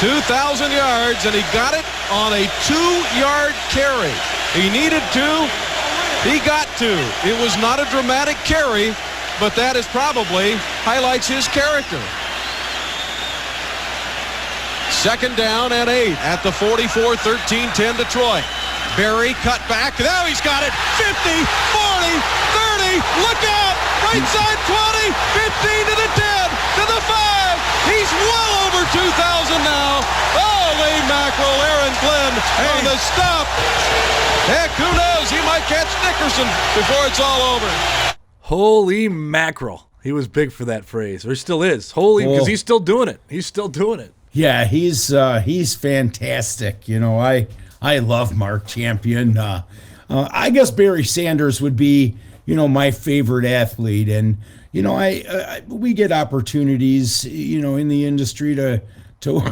2,000 yards, and he got it on a 2-yard carry. He needed to. He got to. It was not a dramatic carry, but that is probably highlights his character. Second down and 8 at the 44, 13-10 Detroit. Berry cut back. Now he's got it. 50, 40, 30. Look out. Right side 20, 15 to the 10, to the 5. He's well over 2,000 now. Holy mackerel. Aaron Glenn on the stop. Heck, who knows? He might catch Nickerson before it's all over. Holy mackerel. He was big for that phrase, or still is. Holy, because he's still doing it. He's still doing it. Yeah, he's fantastic. You know, I love Mark Champion. I guess Barry Sanders would be, you know, my favorite athlete. And, you know, we get opportunities, you know, in the industry to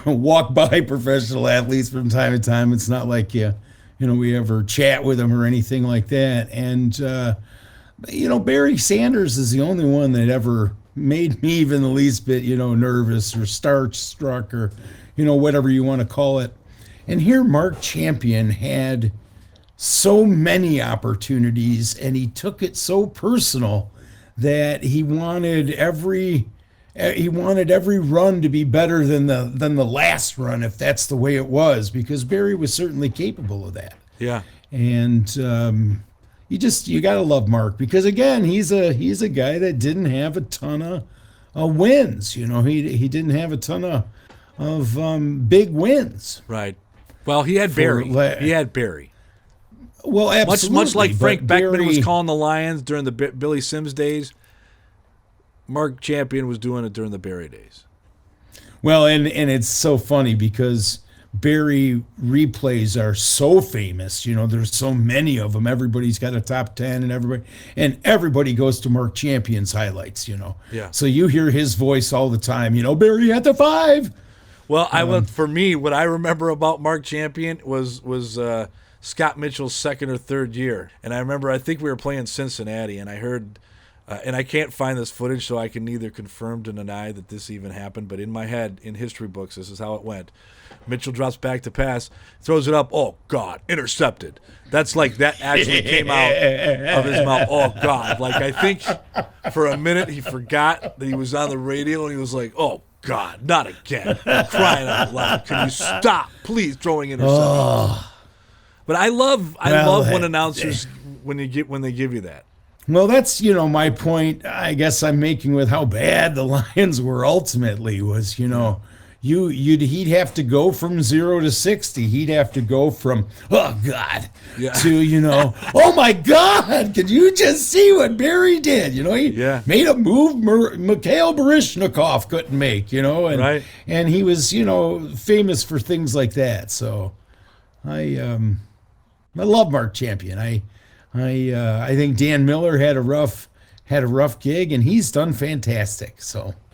walk by professional athletes from time to time. It's not like, you know, we ever chat with them or anything like that. And, you know, Barry Sanders is the only one that ever made me even the least bit, you know, nervous or starstruck or, you know, whatever you want to call it. And here Mark Champion had so many opportunities, and he took it so personal that he wanted every run to be better than the last run, if that's the way it was, because Barry was certainly capable of that. Yeah. And you got to love Mark, because again, he's a guy that didn't have a ton of wins. You know, he didn't have a ton of big wins. Right. Well, he had Barry. He had Barry. Well, absolutely. Much like Frank Beckman Barry was calling the Lions during the Billy Sims days, Mark Champion was doing it during the Barry days. Well, and it's so funny because Barry replays are so famous. You know, there's so many of them. Everybody's got a top 10, and everybody goes to Mark Champion's highlights. You know, yeah. So you hear his voice all the time. You know, Barry at the 5. Well, for me, what I remember about Mark Champion was Scott Mitchell's second or third year, and I think we were playing Cincinnati, and I heard. And I can't find this footage, so I can neither confirm or deny that this even happened. But in my head, in history books, this is how it went. Mitchell drops back to pass, throws it up. Oh, God, intercepted. That's like that actually came out of his mouth. Oh, God. Like, I think for a minute he forgot that he was on the radio, and he was like, oh, God, not again. I'm crying out loud. Can you stop, please, throwing interceptions? Oh. But I love when announcers, when they give you that. Well, that's, you know, my point, I guess I'm making with how bad the Lions were ultimately was, you know, he'd have to go from 0 to 60. He'd have to go from, oh, God, to, you know, oh, my God, could you just see what Barry did? You know, he made a move Mikhail Baryshnikov couldn't make, you know, and he was, you know, famous for things like that. So I love Mark Champion. I think Dan Miller had a rough gig, and he's done fantastic. So